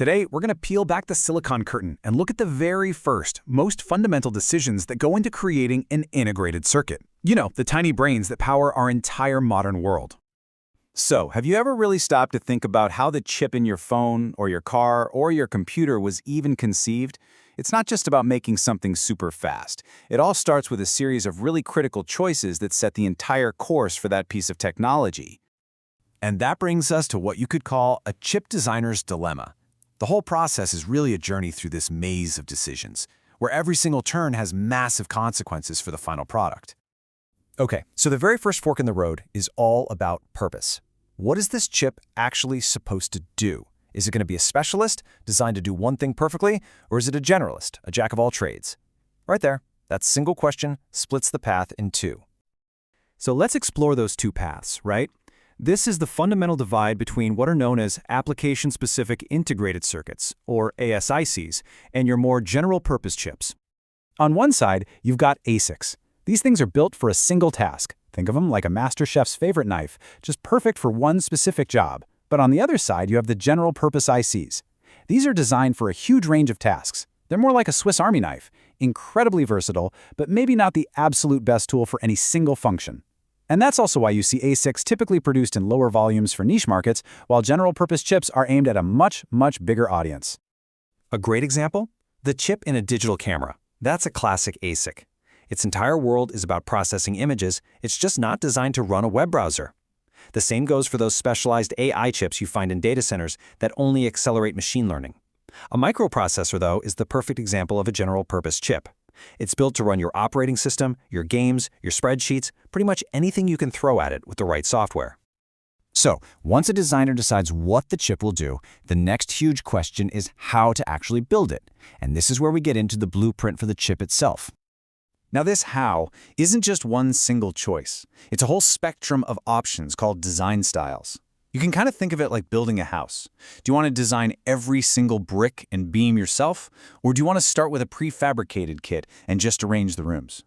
Today, we're going to peel back the silicon curtain and look at the very first, most fundamental decisions that go into creating an integrated circuit. You know, the tiny brains that power our entire modern world. So, have you ever really stopped to think about how the chip in your phone or your car or your computer was even conceived? It's not just about making something super fast. It all starts with a series of really critical choices that set the entire course for that piece of technology. And that brings us to what you could call a chip designer's dilemma. The whole process is really a journey through this maze of decisions, where every single turn has massive consequences for the final product. Okay, so the very first fork in the road is all about purpose. What is this chip actually supposed to do? Is it going to be a specialist, designed to do one thing perfectly, or is it a generalist, a jack of all trades? Right there, that single question splits the path in two. So let's explore those two paths, right? This is the fundamental divide between what are known as application-specific integrated circuits, or ASICs, and your more general-purpose chips. On one side, you've got ASICs. These things are built for a single task. Think of them like a master chef's favorite knife, just perfect for one specific job. But on the other side, you have the general-purpose ICs. These are designed for a huge range of tasks. They're more like a Swiss Army knife, incredibly versatile, but maybe not the absolute best tool for any single function. And that's also why you see ASICs typically produced in lower volumes for niche markets, while general-purpose chips are aimed at a much, much bigger audience. A great example? The chip in a digital camera. That's a classic ASIC. Its entire world is about processing images. It's just not designed to run a web browser. The same goes for those specialized AI chips you find in data centers that only accelerate machine learning. A microprocessor, though, is the perfect example of a general-purpose chip. It's built to run your operating system, your games, your spreadsheets, pretty much anything you can throw at it with the right software. So, once a designer decides what the chip will do, the next huge question is how to actually build it. And this is where we get into the blueprint for the chip itself. Now this how isn't just one single choice. It's a whole spectrum of options called design styles. You can kind of think of it like building a house. Do you want to design every single brick and beam yourself? Or do you want to start with a prefabricated kit and just arrange the rooms?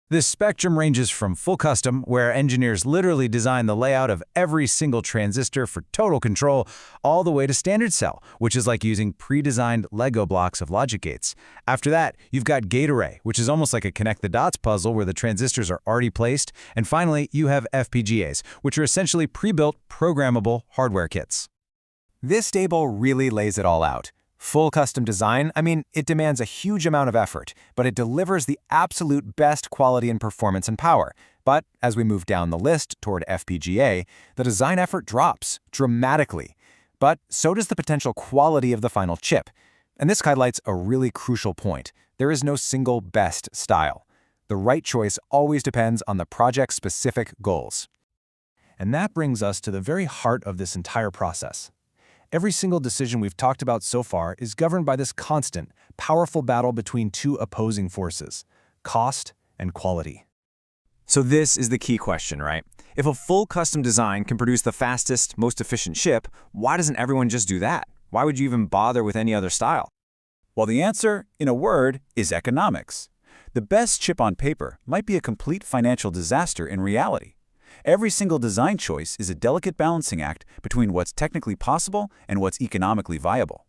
This spectrum ranges from full custom, where engineers literally design the layout of every single transistor for total control, all the way to standard cell, which is like using pre-designed Lego blocks of logic gates. After that, you've got gate array, which is almost like a connect-the-dots puzzle where the transistors are already placed. And finally, you have FPGAs, which are essentially pre-built, programmable hardware kits. This table really lays it all out. Full custom design, it demands a huge amount of effort, but it delivers the absolute best quality and performance and power. But as we move down the list toward FPGA, the design effort drops dramatically. But so does the potential quality of the final chip. And this highlights a really crucial point. There is no single best style. The right choice always depends on the project's specific goals. And that brings us to the very heart of this entire process. Every single decision we've talked about so far is governed by this constant, powerful battle between two opposing forces: cost and quality. So this is the key question, right? If a full custom design can produce the fastest, most efficient chip, why doesn't everyone just do that? Why would you even bother with any other style? Well, the answer, in a word, is economics. The best chip on paper might be a complete financial disaster in reality. Every single design choice is a delicate balancing act between what's technically possible and what's economically viable.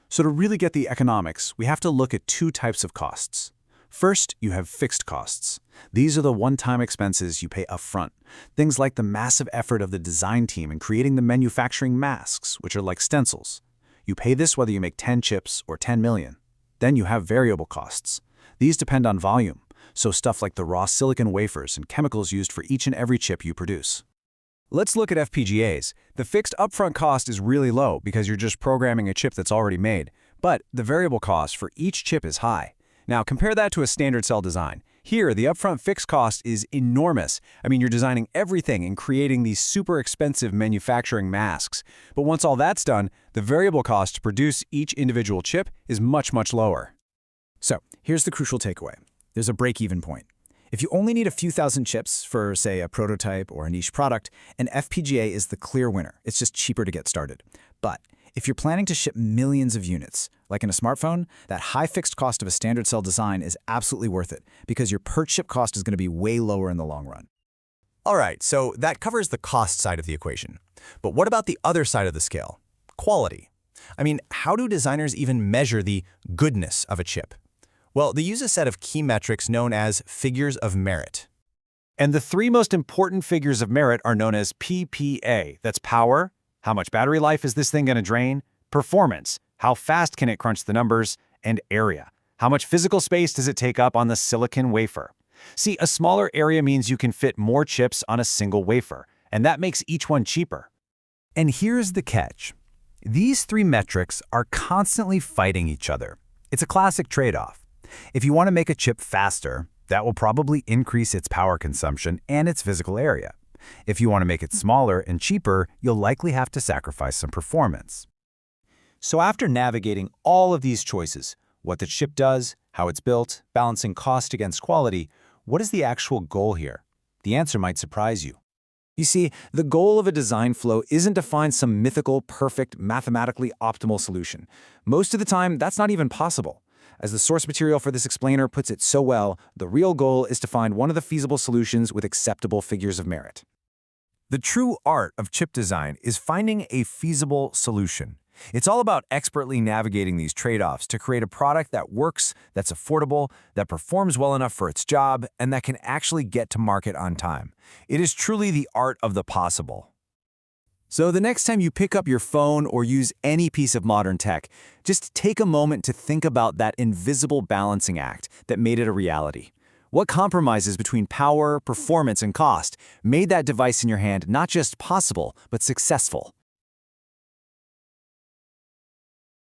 So to really get the economics, we have to look at two types of costs. First, you have fixed costs. These are the one-time expenses you pay upfront. Things like the massive effort of the design team in creating the manufacturing masks, which are like stencils. You pay this whether you make 10 chips or 10 million. Then you have variable costs. These depend on volume. So stuff like the raw silicon wafers and chemicals used for each and every chip you produce. Let's look at FPGAs. The fixed upfront cost is really low because you're just programming a chip that's already made, but the variable cost for each chip is high. Now compare that to a standard cell design. Here, the upfront fixed cost is enormous. You're designing everything and creating these super expensive manufacturing masks. But once all that's done, the variable cost to produce each individual chip is much, much lower. So here's the crucial takeaway. There's a break-even point. If you only need a few thousand chips for, say, a prototype or a niche product, an FPGA is the clear winner. It's just cheaper to get started. But if you're planning to ship millions of units, like in a smartphone, that high fixed cost of a standard cell design is absolutely worth it because your per chip cost is going to be way lower in the long run. All right, so that covers the cost side of the equation. But what about the other side of the scale? Quality. I mean, how do designers even measure the goodness of a chip? Well, they use a set of key metrics known as figures of merit. And the three most important figures of merit are known as PPA. That's power, how much battery life is this thing going to drain, performance, how fast can it crunch the numbers, and area, how much physical space does it take up on the silicon wafer. See, a smaller area means you can fit more chips on a single wafer, and that makes each one cheaper. And here's the catch. These three metrics are constantly fighting each other. It's a classic trade-off. If you want to make a chip faster, that will probably increase its power consumption and its physical area. If you want to make it smaller and cheaper, you'll likely have to sacrifice some performance. So after navigating all of these choices, what the chip does, how it's built, balancing cost against quality, what is the actual goal here? The answer might surprise you. You see, the goal of a design flow isn't to find some mythical, perfect, mathematically optimal solution. Most of the time, that's not even possible. As the source material for this explainer puts it so well, the real goal is to find one of the feasible solutions with acceptable figures of merit. The true art of chip design is finding a feasible solution. It's all about expertly navigating these trade-offs to create a product that works, that's affordable, that performs well enough for its job, and that can actually get to market on time. It is truly the art of the possible. So the next time you pick up your phone or use any piece of modern tech, just take a moment to think about that invisible balancing act that made it a reality. What compromises between power, performance, and cost made that device in your hand not just possible, but successful?